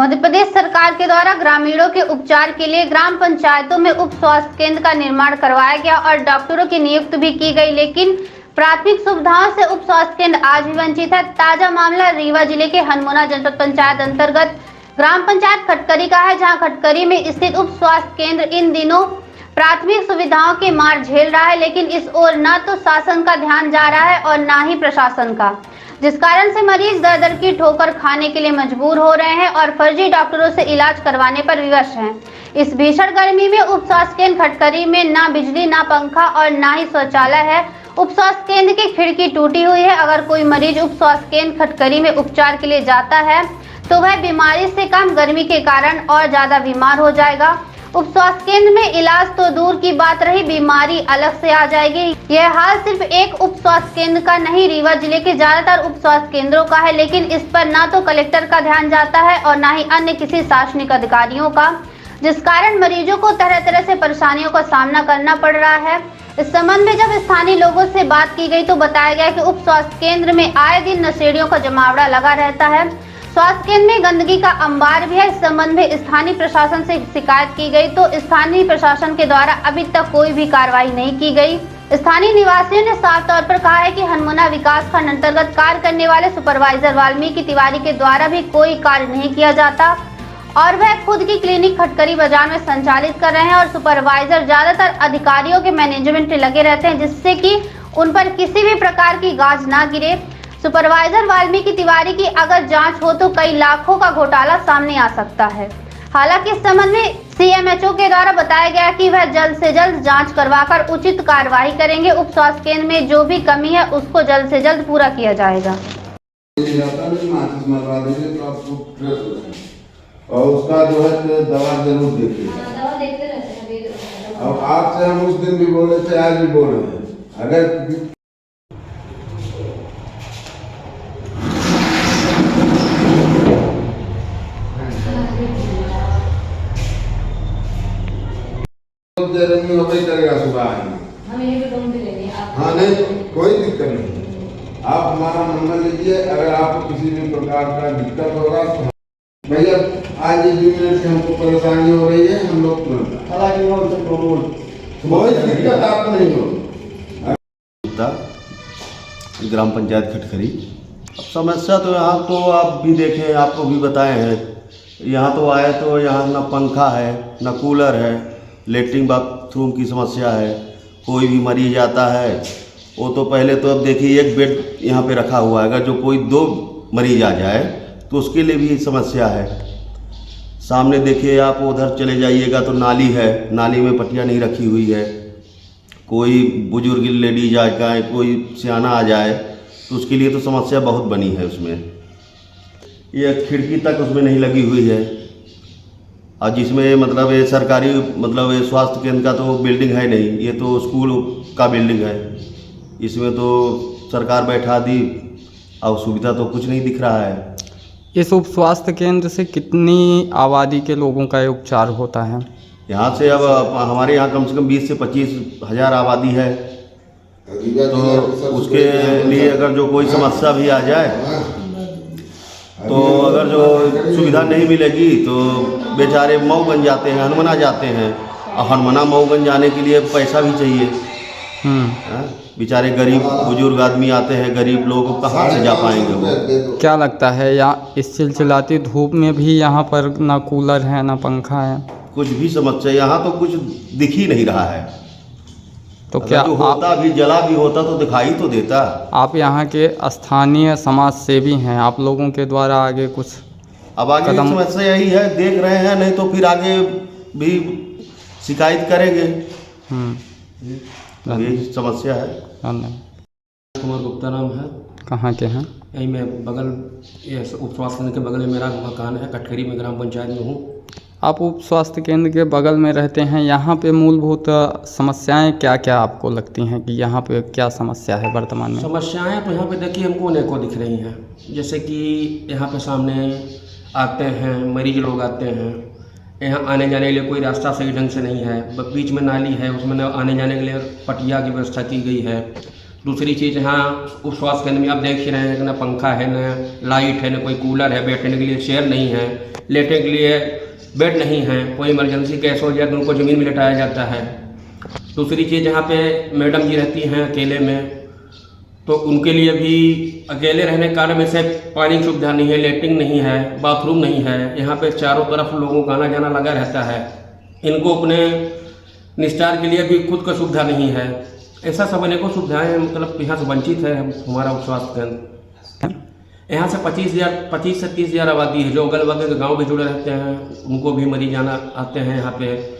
मध्य प्रदेश सरकार के द्वारा ग्रामीणों के उपचार के लिए ग्राम पंचायतों में उप स्वास्थ्य केंद्र का निर्माण करवाया गया और डॉक्टरों की नियुक्ति भी की गई, लेकिन प्राथमिक सुविधाओं से उप स्वास्थ्य केंद्र आज भी वंचित है। ताजा मामला रीवा जिले के हनमुना जनपद पंचायत अंतर्गत ग्राम पंचायत खटकरी का है, जहां खटकरी में स्थित उप स्वास्थ्य केंद्र इन दिनों प्राथमिक सुविधाओं की मार झेल रहा है, लेकिन इस ओर न तो शासन का ध्यान जा रहा है और न ही प्रशासन का, जिस कारण से मरीज दर दर की ठोकर खाने के लिए मजबूर हो रहे हैं और फर्जी डॉक्टरों से इलाज करवाने पर विवश हैं। इस भीषण गर्मी में उप स्वास्थ्य केंद्र खटकरी में ना बिजली, ना पंखा और ना ही शौचालय है। उप स्वास्थ्य केंद्र की खिड़की टूटी हुई है। अगर कोई मरीज उप स्वास्थ्य केंद्र खटकरी में उपचार के लिए जाता है तो वह बीमारी से कम गर्मी के कारण और ज्यादा बीमार हो जाएगा। उप स्वास्थ्य केंद्र में इलाज तो दूर की बात रही, बीमारी अलग से आ जाएगी। यह हाल सिर्फ एक उप स्वास्थ्य केंद्र का नहीं, रीवा जिले के ज्यादातर उप स्वास्थ्य केंद्रों का है, लेकिन इस पर ना तो कलेक्टर का ध्यान जाता है और ना ही अन्य किसी शासनिक अधिकारियों का, जिस कारण मरीजों को तरह तरह से परेशानियों का सामना करना पड़ रहा है। इस संबंध में जब स्थानीय लोगों से बात की गई तो बताया गया कि उप स्वास्थ्य केंद्र में आए दिन नशेड़ियों का जमावड़ा लगा रहता है। स्वास्थ्य केंद्र में गंदगी का अंबार भी है। इस संबंध में स्थानीय प्रशासन से शिकायत की गई तो स्थानीय प्रशासन के द्वारा अभी तक कोई भी कार्रवाई नहीं की गई। स्थानीय निवासियों ने साफ तौर पर कहा है कि हनमुना विकास खंड अंतर्गत कार्य करने वाले सुपरवाइजर वाल्मीकि तिवारी के द्वारा भी कोई कार्य नहीं किया जाता और वह खुद की क्लिनिक खटकरी बाजार में संचालित कर रहे हैं और सुपरवाइजर ज्यादातर अधिकारियों के मैनेजमेंट में लगे रहते हैं, जिससे कि उन पर किसी भी प्रकार की गाज ना गिरे। सुपरवाइजर वाल्मीकि तिवारी की अगर जांच हो तो कई लाखों का घोटाला सामने आ सकता है। हालांकि इस संबंध में सीएमएचओ के द्वारा बताया गया कि वह जल्द से जल्द जांच करवाकर उचित कार्रवाई करेंगे। उप स्वास्थ्य केंद्र में जो भी कमी है उसको जल्द से जल्द पूरा किया जाएगा। और उसका जो है दवा जरूर देखिए। अब आपसे हम उस दिन भी बोले थे, आज भी बोल रहे हैं, अगर नहीं हो गई करेगा सुबह आएंगे। हाँ नहीं, कोई दिक्कत नहीं। आप हमारा नंबर लीजिए, अगर आपको किसी भी प्रकार का दिक्कत होगा तो भैया आज ये मिनट से हमको परेशानी हो रही है, हम लोग कोई दिक्कत आपको नहीं हो। ग्राम पंचायत खटकरी। अब समस्या तो यहाँ तो आप भी देखें, आपको भी बताए हैं, यहाँ तो आए तो यहाँ ना पंखा है, ना कूलर है, लेटरिन बाथरूम की समस्या है। कोई भी मरीज आता है वो तो पहले तो अब देखिए एक बेड यहाँ पे रखा हुआ है, अगर जो कोई 2 मरीज आ जाए तो उसके लिए भी समस्या है। सामने देखिए आप उधर चले जाइएगा तो नाली है, नाली में पट्टियाँ नहीं रखी हुई है। कोई बुजुर्ग लेडीज आ जाए, कोई सियाना आ जाए तो उसके लिए तो समस्या बहुत बनी है। उसमें ये खिड़की तक उसमें नहीं लगी हुई है, और जिसमें मतलब ये सरकारी मतलब ये स्वास्थ्य केंद्र का तो बिल्डिंग है नहीं, ये तो स्कूल का बिल्डिंग है। इसमें तो सरकार बैठा दी और सुविधा तो कुछ नहीं दिख रहा है। इस उप स्वास्थ्य केंद्र से कितनी आबादी के लोगों का उपचार होता है? यहाँ से अब हमारे यहाँ कम से कम 20 से 25 हज़ार आबादी है, तो उसके लिए अगर जो कोई समस्या भी आ जाए तो अगर जो सुविधा नहीं मिलेगी तो बेचारे मऊ बन जाते हैं, हनमना जाते हैं, और हनमना मऊगंज जाने के लिए पैसा भी चाहिए। बेचारे गरीब बुजुर्ग आदमी आते हैं, गरीब लोग कहाँ से जा पाएंगे वो? क्या लगता है यहाँ इस चिलचिलाती धूप में भी यहाँ पर ना कूलर है ना पंखा है, कुछ भी समस्या, यहाँ तो कुछ दिख ही नहीं रहा है। तो क्या जो होता भी, जला भी होता तो दिखाई तो देता। आप यहाँ के स्थानीय समाज सेवी हैं, आप लोगों के द्वारा आगे कुछ अब आगे समस्या यही है, देख रहे हैं, नहीं तो फिर आगे भी शिकायत करेंगे। यही समस्या है। धन्यवाद। कुमार गुप्ता नाम है। कहाँ के हैं? यही मैं बगल ये उप स्वास्थ्य केंद्र के बगल में मेरा मकान है, खटकरी में ग्राम पंचायत में हूँ। आप उप स्वास्थ्य केंद्र के बगल में रहते हैं, यहाँ पे मूलभूत समस्याएं क्या क्या आपको लगती हैं कि यहाँ पे क्या समस्या है वर्तमान में? समस्याएं तो यहाँ पे देखिए हमको अनेकों दिख रही हैं, जैसे कि यहाँ पे सामने आते हैं मरीज लोग आते हैं, यहाँ आने जाने के लिए कोई रास्ता सही ढंग से नहीं है, बीच में नाली है, उसमें आने जाने के लिए पटिया की व्यवस्था की गई है। दूसरी चीज़ यहाँ उप स्वास्थ्य केंद्र में आप देख ही रहे हैं कि ना पंखा है, ना लाइट है, ना कोई कूलर है, बैठने के लिए चेयर नहीं है, लेटने के लिए बेड नहीं है, कोई इमरजेंसी केस हो जाए तो उनको ज़मीन में लेटाया जाता है। दूसरी चीज़ यहाँ पे मैडम जी रहती हैं अकेले में, तो उनके लिए भी अकेले रहने के कारण में से पानी की सुविधा नहीं है, लेटरिन नहीं है, बाथरूम नहीं है। यहाँ पे चारों तरफ लोगों का आना जाना लगा रहता है। इनको अपने निस्तार के लिए भी खुद का सुविधा नहीं है। ऐसा सब अनेकों सुविधाएं मतलब यहाँ से वंचित है हमारा उप स्वास्थ्य केंद्र। यहाँ से 25 से 30,000 आबादी है, जो अगल बगल के गाँव भी जुड़े रहते हैं, उनको भी मरीज आना आते हैं यहाँ पे।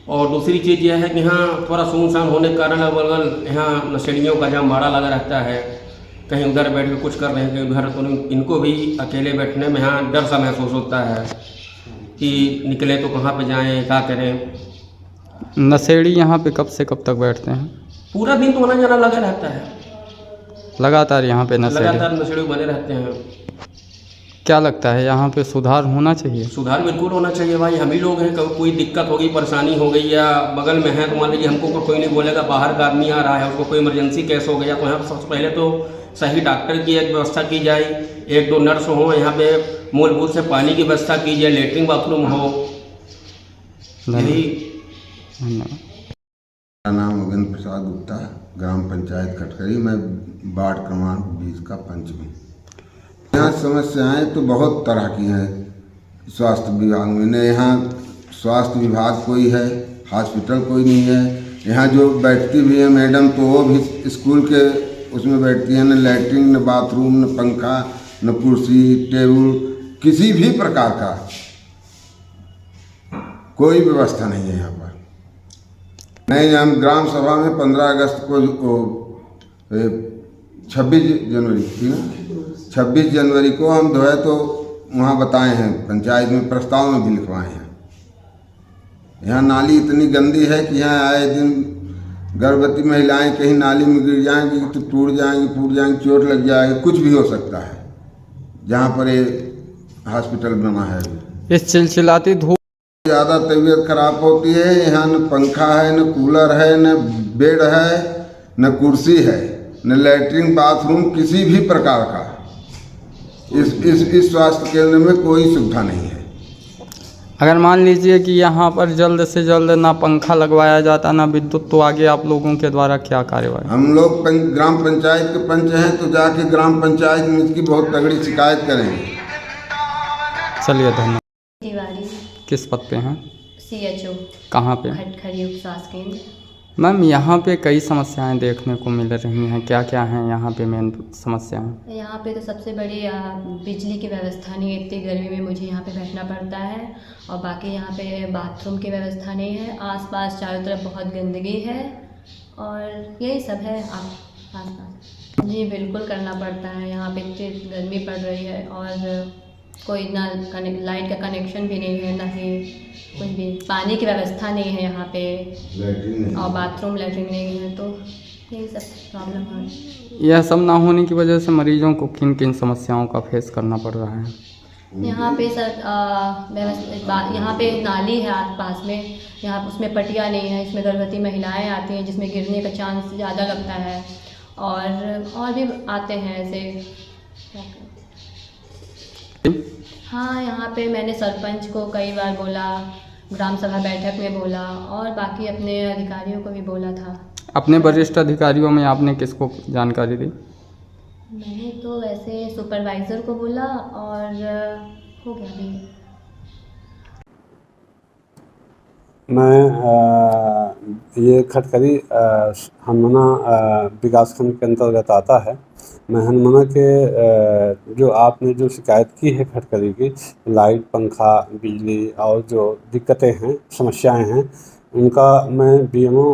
और दूसरी चीज़ यह है कि यहाँ थोड़ा सुनसान होने के कारण अगल यहाँ नशेड़ियों का जहाँ भाड़ा लगा रहता है, कहीं उधर बैठ के कुछ कर रहे हैं, कहीं उधर, तो इनको भी अकेले बैठने में यहाँ डर सा महसूस होता है कि निकले तो कहाँ पे जाएं, क्या करें। नशेड़ी यहाँ पे कब से कब तक बैठते हैं? पूरा दिन तो आना जाना लगा रहता है, लगातार यहाँ पे नशेड़ी? लगातार नशेड़ी बने रहते हैं। क्या लगता है यहाँ पे सुधार होना चाहिए? सुधार बिल्कुल होना चाहिए भाई। हम ही लोग हैं, कोई दिक्कत होगी, परेशानी हो गई या बगल में है तो मान लीजिए हमको कोई नहीं बोलेगा, बाहर का आदमी आ रहा है, उसको कोई इमरजेंसी केस हो गया, तो यहाँ सबसे पहले तो सही डॉक्टर की एक व्यवस्था की जाए, 1-2 नर्स हो, यहाँ पे मूलभूत से पानी की व्यवस्था की जाए, लेटरिन बाथरूम हो। यही धन्यवाद। मेरा नाम योगेंद्र प्रसाद गुप्ता, ग्राम पंचायत खटखरी, मैं वार्ड क्रमांक 20 का पंच हूँ। यहाँ समस्याएं तो बहुत तरह की हैं स्वास्थ्य विभाग में। न यहाँ स्वास्थ्य विभाग कोई है, हॉस्पिटल कोई नहीं है। यहाँ जो बैठती भी है मैडम, तो वो भी स्कूल के उसमें बैठती है, न लैट्रिन, न बाथरूम, न पंखा, न कुर्सी टेबल, किसी भी प्रकार का कोई व्यवस्था नहीं है यहाँ पर। नहीं, हम ग्राम सभा में 15 अगस्त को 26 जनवरी थी ना, 26 जनवरी को हम जो है तो वहाँ बताए हैं, पंचायत में प्रस्ताव में भी लिखवाए हैं। यहाँ नाली इतनी गंदी है कि यहाँ आए दिन गर्भवती महिलाएं कहीं नाली में गिर जाएंगी तो टूट जाएंगी, फूट जाएंगी, चोट लग जाएगी, कुछ भी हो सकता है। जहाँ पर ये हॉस्पिटल बना है, इस चिलचिलाती धूप ज़्यादा तबीयत खराब होती है। यहाँ न पंखा है, न कूलर है, न बेड है, न कुर्सी है, न लैट्रिन बाथरूम, किसी भी प्रकार का इस स्वास्थ्य केंद्र में कोई सुविधा नहीं है। अगर मान लीजिए कि यहाँ पर जल्द से जल्द ना पंखा लगवाया जाता, ना विद्युत, तो आगे आप लोगों के द्वारा क्या कार्यवाही? हम लोग ग्राम पंचायत के पंच हैं, तो जाके ग्राम पंचायत में इसकी बहुत तगड़ी शिकायत करेंगे। चलिए, धन्यवाद। तिवारी, किस पद पे हैं? CHO, कहाँ पे? खटखरी उप स्वास्थ्य केंद्र। मैम, यहाँ पे कई समस्याएं देखने को मिल रही हैं, क्या क्या हैं यहाँ पे मेन समस्याएं? यहाँ पे तो सबसे बड़ी बिजली की व्यवस्था नहीं है, इतनी गर्मी में मुझे यहाँ पे बैठना पड़ता है। और बाकी यहाँ पे बाथरूम की व्यवस्था नहीं है, आसपास चारों तरफ बहुत गंदगी है, और यही सब है आसपास। जी बिल्कुल करना पड़ता है, यहाँ पे इतनी गर्मी पड़ रही है, और कोई ना लाइट का कनेक्शन भी नहीं है, ना ही कुछ भी, पानी की व्यवस्था नहीं है यहाँ पे, और बाथरूम लैट्रिन नहीं है, तो यही सब प्रॉब्लम है। यह सब ना होने की वजह से मरीजों को किन किन समस्याओं का फेस करना पड़ रहा है? यहाँ पे सर यहाँ पे नाली है आसपास में, यहाँ उसमें पटिया नहीं है, इसमें गर्भवती महिलाएं आती हैं जिसमें गिरने का चांस ज़्यादा लगता है, और भी आते हैं ऐसे। हाँ, यहाँ पे मैंने सरपंच को कई बार बोला, ग्राम सभा बैठक में बोला, और बाकी अपने अधिकारियों को भी बोला था। अपने वरिष्ठ अधिकारियों में आपने किसको जानकारी दी? मैंने तो वैसे सुपरवाइज़र को बोला, और हो गया भी। मैं ये खटखरी हनुमाना विकासखंड के अंतर्गत आता है। मैं हनुमाना के जो आपने जो शिकायत की है खटखरी की, लाइट, पंखा, बिजली और जो दिक्कतें हैं, समस्याएं हैं, उनका मैं BMO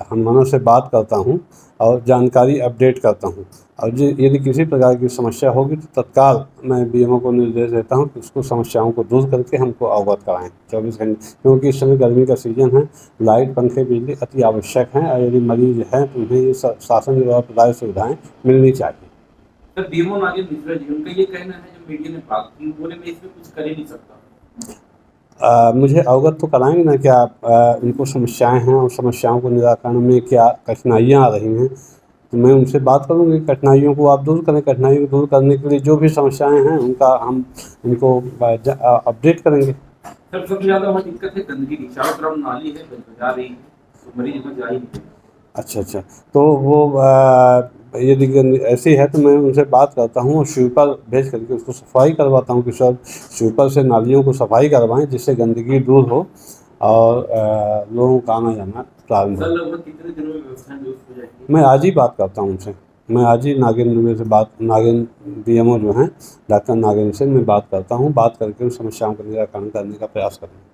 हनुमाना से बात करता हूं और जानकारी अपडेट करता हूं। और यदि किसी प्रकार की समस्या होगी तो तत्काल मैं BMO को निर्देश देता हूं कि उसको समस्याओं को दूर करके हमको अवगत कराएं 24 घंटे, क्योंकि इस समय गर्मी का सीजन है। लाइट, पंखे, बिजली अति आवश्यक हैं, और यदि मरीज हैं तो उन्हें ये शासन द्वारा प्रदायित सुविधाएँ मिलनी चाहिए। BMO नागेंद्र मिश्रा जी, उनका ये कहना है, जो मीडिया ने बात की, बोले मैं इसमें कुछ कर ही नहीं सकता। मुझे अवगत तो कराएंगे ना क्या इनको समस्याएं हैं और समस्याओं को निराकरण में क्या कठिनाइयां आ रही हैं, तो मैं उनसे बात करूँगी, कठिनाइयों को आप दूर करें। कठिनाइयों को दूर करने के लिए जो भी समस्याएं हैं उनका हम इनको अपडेट करेंगे। सर सबसे ज़्यादा वहाँ दिक्कत है गंदगी की, चारों तरफ नाली है, जा रही है, तो मरीज इसमें जा ही नहीं। अच्छा, तो वो यदि ऐसी है तो मैं उनसे बात करता हूँ और स्वीपर भेज करके उसको सफाई करवाता हूँ कि सर स्वीपर से नालियों को सफाई करवाएं, जिससे गंदगी दूर हो और लोगों का आना जाना प्रारंभ हो। लगभग कितने दिनों में व्यवस्था दुरुस्त हो जाएगी? मैं आज ही बात करता हूँ उनसे, मैं आज ही नागेंद्र दुबे से नागेंद्र BMO जो हैं डॉक्टर नागेंद्र से मैं बात करता हूँ, बात करके उन समस्याओं का निराकरण करने का प्रयास करूँगा।